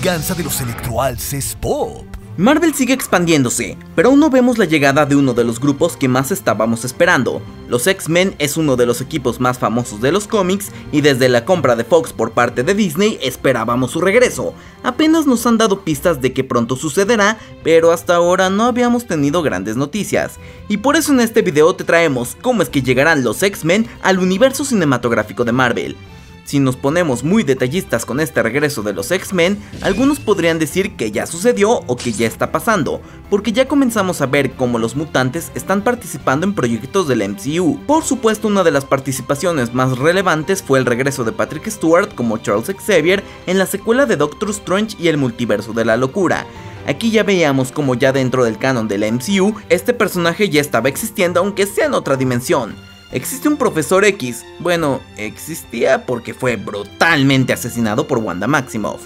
venganza de los electroalces pop. Marvel sigue expandiéndose, pero aún no vemos la llegada de uno de los grupos que más estábamos esperando. Los X-Men es uno de los equipos más famosos de los cómics y desde la compra de Fox por parte de Disney esperábamos su regreso. Apenas nos han dado pistas de que pronto sucederá, pero hasta ahora no habíamos tenido grandes noticias. Y por eso en este video te traemos cómo es que llegarán los X-Men al universo cinematográfico de Marvel. Si nos ponemos muy detallistas con este regreso de los X-Men, algunos podrían decir que ya sucedió o que ya está pasando, porque ya comenzamos a ver cómo los mutantes están participando en proyectos del MCU. Por supuesto, una de las participaciones más relevantes fue el regreso de Patrick Stewart como Charles Xavier en la secuela de Doctor Strange y el Multiverso de la Locura. Aquí ya veíamos como ya dentro del canon del MCU, este personaje ya estaba existiendo aunque sea en otra dimensión. Existe un Profesor X, bueno, existía porque fue brutalmente asesinado por Wanda Maximoff.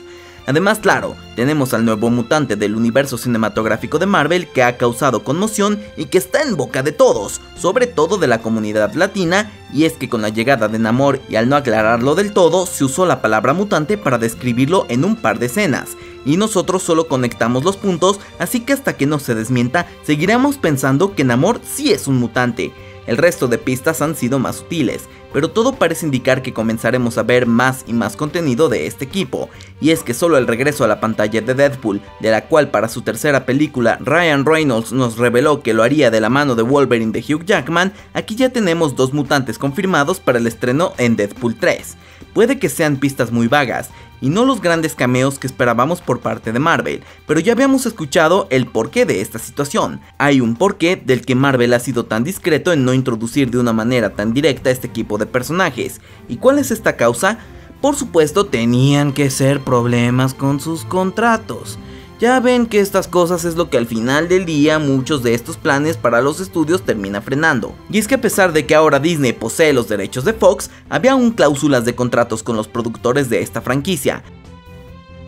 Además, claro, tenemos al nuevo mutante del universo cinematográfico de Marvel que ha causado conmoción y que está en boca de todos, sobre todo de la comunidad latina, y es que con la llegada de Namor y al no aclararlo del todo, se usó la palabra mutante para describirlo en un par de escenas, y nosotros solo conectamos los puntos, así que hasta que no se desmienta, seguiremos pensando que Namor sí es un mutante. El resto de pistas han sido más sutiles, pero todo parece indicar que comenzaremos a ver más y más contenido de este equipo, y es que solo el regreso a la pantalla de Deadpool, de la cual para su tercera película Ryan Reynolds nos reveló que lo haría de la mano de Wolverine de Hugh Jackman, aquí ya tenemos dos mutantes confirmados para el estreno en Deadpool 3. Puede que sean pistas muy vagas, y no los grandes cameos que esperábamos por parte de Marvel, pero ya habíamos escuchado el porqué de esta situación. Hay un porqué del que Marvel ha sido tan discreto en no introducir de una manera tan directa a este equipo de personajes. ¿Y cuál es esta causa? Por supuesto, tenían que ser problemas con sus contratos. Ya ven que estas cosas es lo que al final del día muchos de estos planes para los estudios termina frenando. Y es que a pesar de que ahora Disney posee los derechos de Fox, había aún cláusulas de contratos con los productores de esta franquicia.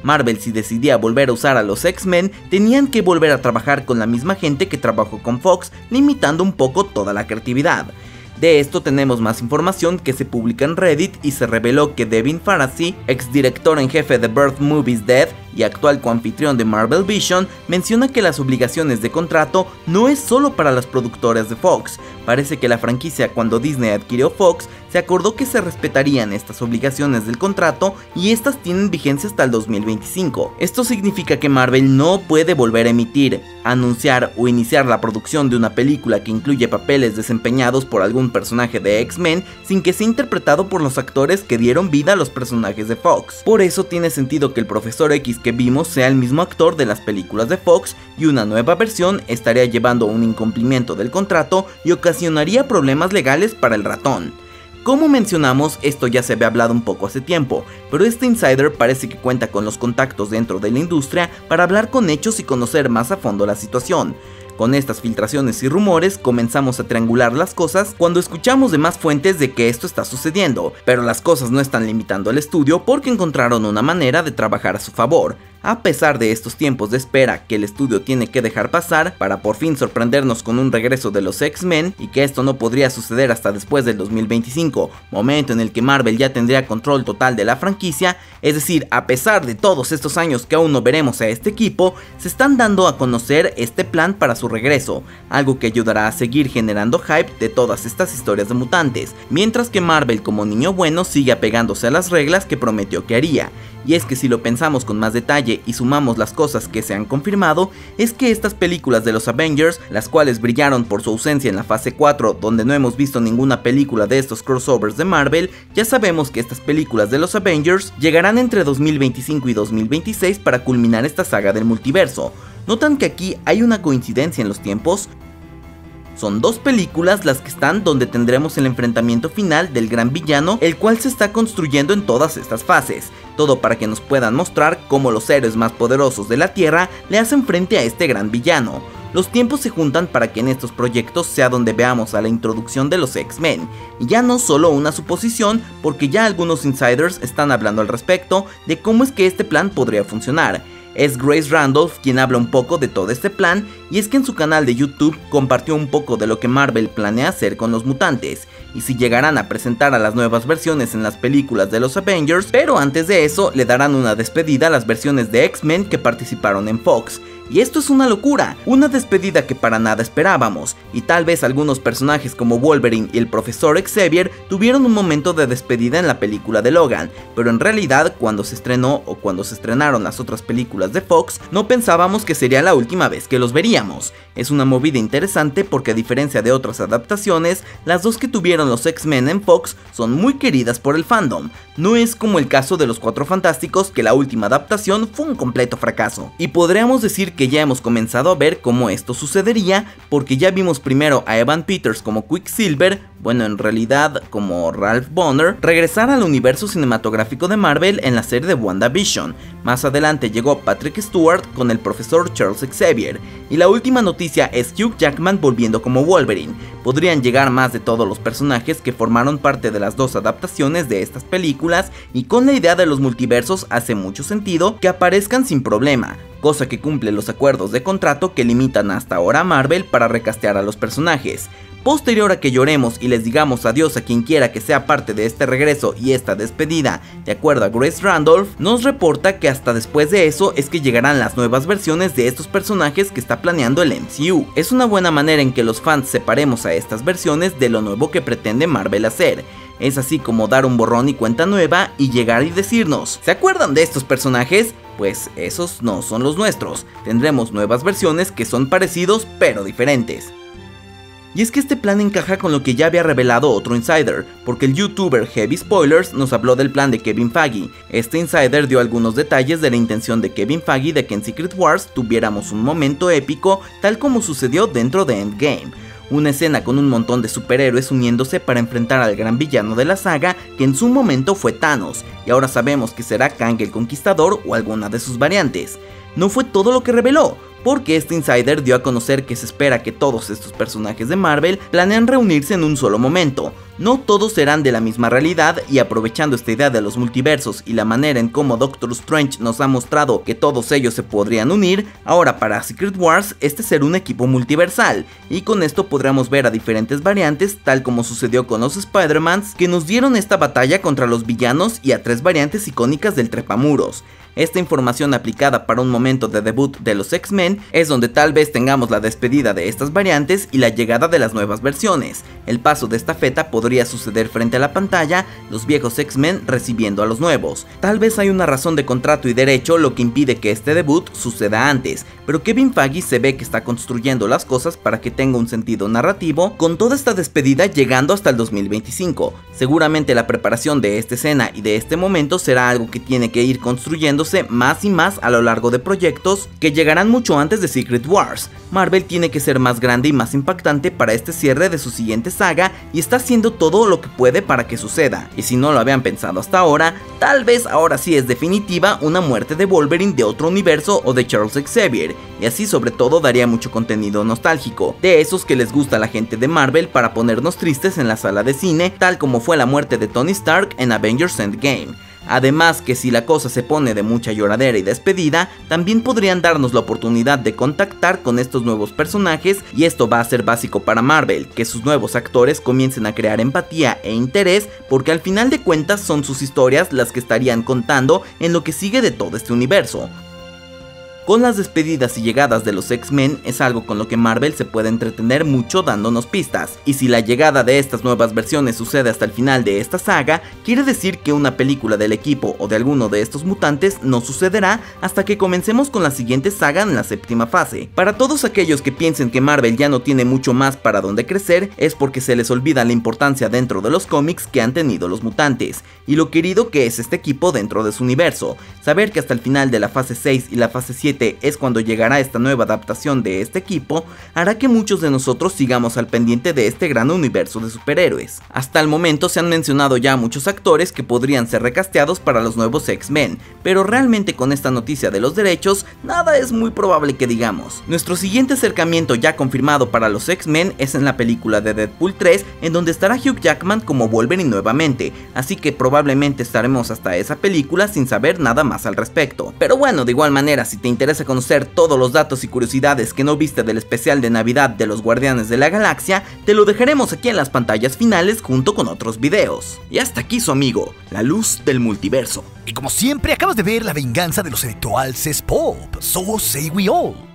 Marvel, si decidía volver a usar a los X-Men, tenían que volver a trabajar con la misma gente que trabajó con Fox, limitando un poco toda la creatividad. De esto tenemos más información que se publica en Reddit y se reveló que Devin Faraci, exdirector en jefe de Birth Movies Dead y actual coanfitrión de Marvel Vision, menciona que las obligaciones de contrato no es solo para las productoras de Fox. Parece que la franquicia, cuando Disney adquirió Fox, se acordó que se respetarían estas obligaciones del contrato y estas tienen vigencia hasta el 2025. Esto significa que Marvel no puede volver a emitir, anunciar o iniciar la producción de una película que incluye papeles desempeñados por algún personaje de X-Men sin que sea interpretado por los actores que dieron vida a los personajes de Fox. Por eso tiene sentido que el Profesor X que vimos sea el mismo actor de las películas de Fox, y una nueva versión estaría llevando a un incumplimiento del contrato y ocasionaría problemas legales para el ratón. Como mencionamos, esto ya se había hablado un poco hace tiempo, pero este insider parece que cuenta con los contactos dentro de la industria para hablar con hechos y conocer más a fondo la situación. Con estas filtraciones y rumores comenzamos a triangular las cosas cuando escuchamos de más fuentes de que esto está sucediendo, pero las cosas no están limitando al estudio porque encontraron una manera de trabajar a su favor. A pesar de estos tiempos de espera que el estudio tiene que dejar pasar para por fin sorprendernos con un regreso de los X-Men, y que esto no podría suceder hasta después del 2025, momento en el que Marvel ya tendría control total de la franquicia, es decir, a pesar de todos estos años que aún no veremos a este equipo, se están dando a conocer este plan para su regreso, algo que ayudará a seguir generando hype de todas estas historias de mutantes, mientras que Marvel como niño bueno sigue apegándose a las reglas que prometió que haría. Y es que si lo pensamos con más detalle y sumamos las cosas que se han confirmado, es que estas películas de los Avengers, las cuales brillaron por su ausencia en la fase 4, donde no hemos visto ninguna película de estos crossovers de Marvel, ya sabemos que estas películas de los Avengers llegarán entre 2025 y 2026 para culminar esta saga del multiverso. ¿Notan que aquí hay una coincidencia en los tiempos? Son dos películas las que están donde tendremos el enfrentamiento final del gran villano, el cual se está construyendo en todas estas fases. Todo para que nos puedan mostrar cómo los héroes más poderosos de la Tierra le hacen frente a este gran villano. Los tiempos se juntan para que en estos proyectos sea donde veamos a la introducción de los X-Men, y ya no solo una suposición, porque ya algunos insiders están hablando al respecto de cómo es que este plan podría funcionar. Es Grace Randolph quien habla un poco de todo este plan, y es que en su canal de YouTube compartió un poco de lo que Marvel planea hacer con los mutantes, y si llegarán a presentar a las nuevas versiones en las películas de los Avengers, pero antes de eso le darán una despedida a las versiones de X-Men que participaron en Fox. Y esto es una locura, una despedida que para nada esperábamos, y tal vez algunos personajes como Wolverine y el Profesor Xavier tuvieron un momento de despedida en la película de Logan, pero en realidad cuando se estrenó o cuando se estrenaron las otras películas de Fox, no pensábamos que sería la última vez que los veríamos. Es una movida interesante porque a diferencia de otras adaptaciones, las dos que tuvieron los X-Men en Fox son muy queridas por el fandom. No es como el caso de los Cuatro Fantásticos, que la última adaptación fue un completo fracaso. Y podríamos decir que ya hemos comenzado a ver cómo esto sucedería, porque ya vimos primero a Evan Peters como Quicksilver, bueno, en realidad como Ralph Bonner, regresar al universo cinematográfico de Marvel en la serie de WandaVision. Más adelante llegó Patrick Stewart con el Profesor Charles Xavier, y la última noticia es Hugh Jackman volviendo como Wolverine. Podrían llegar más de todos los personajes que formaron parte de las dos adaptaciones de estas películas, y con la idea de los multiversos hace mucho sentido que aparezcan sin problema, cosa que cumple los acuerdos de contrato que limitan hasta ahora a Marvel para recastear a los personajes. Posterior a que lloremos y les digamos adiós a quien quiera que sea parte de este regreso y esta despedida, de acuerdo a Grace Randolph, nos reporta que hasta después de eso es que llegarán las nuevas versiones de estos personajes que está planeando el MCU. Es una buena manera en que los fans separemos a estas versiones de lo nuevo que pretende Marvel hacer. Es así como dar un borrón y cuenta nueva y llegar y decirnos, ¿se acuerdan de estos personajes? Pues esos no son los nuestros, tendremos nuevas versiones que son parecidos pero diferentes. Y es que este plan encaja con lo que ya había revelado otro insider, porque el youtuber Heavy Spoilers nos habló del plan de Kevin Feige. Este insider dio algunos detalles de la intención de Kevin Feige de que en Secret Wars tuviéramos un momento épico tal como sucedió dentro de Endgame. Una escena con un montón de superhéroes uniéndose para enfrentar al gran villano de la saga, que en su momento fue Thanos, y ahora sabemos que será Kang el Conquistador o alguna de sus variantes. No fue todo lo que reveló, porque este insider dio a conocer que se espera que todos estos personajes de Marvel planean reunirse en un solo momento. No todos serán de la misma realidad, y aprovechando esta idea de los multiversos y la manera en cómo Doctor Strange nos ha mostrado que todos ellos se podrían unir, ahora para Secret Wars este será un equipo multiversal, y con esto podremos ver a diferentes variantes tal como sucedió con los Spider-Mans que nos dieron esta batalla contra los villanos, y a 3 variantes icónicas del trepamuros. Esta información aplicada para un momento de debut de los X-Men es donde tal vez tengamos la despedida de estas variantes y la llegada de las nuevas versiones. El paso de estafeta podría suceder frente a la pantalla, los viejos X-Men recibiendo a los nuevos. Tal vez hay una razón de contrato y derecho lo que impide que este debut suceda antes, pero Kevin Feige se ve que está construyendo las cosas para que tenga un sentido narrativo, con toda esta despedida llegando hasta el 2025. Seguramente la preparación de esta escena y de este momento será algo que tiene que ir construyendo más y más a lo largo de proyectos que llegarán mucho antes de Secret Wars. Marvel tiene que ser más grande y más impactante para este cierre de su siguiente saga, y está haciendo todo lo que puede para que suceda. Y si no lo habían pensado hasta ahora, tal vez ahora sí es definitiva una muerte de Wolverine de otro universo o de Charles Xavier, y así sobre todo daría mucho contenido nostálgico, de esos que les gusta a la gente de Marvel para ponernos tristes en la sala de cine, tal como fue la muerte de Tony Stark en Avengers Endgame. Además que si la cosa se pone de mucha lloradera y despedida, también podrían darnos la oportunidad de contactar con estos nuevos personajes, y esto va a ser básico para Marvel, que sus nuevos actores comiencen a crear empatía e interés, porque al final de cuentas son sus historias las que estarían contando en lo que sigue de todo este universo. Con las despedidas y llegadas de los X-Men es algo con lo que Marvel se puede entretener mucho dándonos pistas, y si la llegada de estas nuevas versiones sucede hasta el final de esta saga, quiere decir que una película del equipo o de alguno de estos mutantes no sucederá hasta que comencemos con la siguiente saga en la 7ª fase. Para todos aquellos que piensen que Marvel ya no tiene mucho más para donde crecer, es porque se les olvida la importancia dentro de los cómics que han tenido los mutantes, y lo querido que es este equipo dentro de su universo. Saber que hasta el final de la fase 6 y la fase 7 2027 es cuando llegará esta nueva adaptación de este equipo, hará que muchos de nosotros sigamos al pendiente de este gran universo de superhéroes. Hasta el momento se han mencionado ya muchos actores que podrían ser recasteados para los nuevos X-Men, pero realmente con esta noticia de los derechos, nada es muy probable que digamos. Nuestro siguiente acercamiento ya confirmado para los X-Men es en la película de Deadpool 3, en donde estará Hugh Jackman como Wolverine nuevamente, así que probablemente estaremos hasta esa película sin saber nada más al respecto. Pero bueno, de igual manera, si te interesa conocer todos los datos y curiosidades que no viste del especial de Navidad de los Guardianes de la Galaxia, te lo dejaremos aquí en las pantallas finales junto con otros videos. Y hasta aquí su amigo, la luz del multiverso. Y como siempre, acabas de ver la venganza de los Electroals es Pop. So say we all.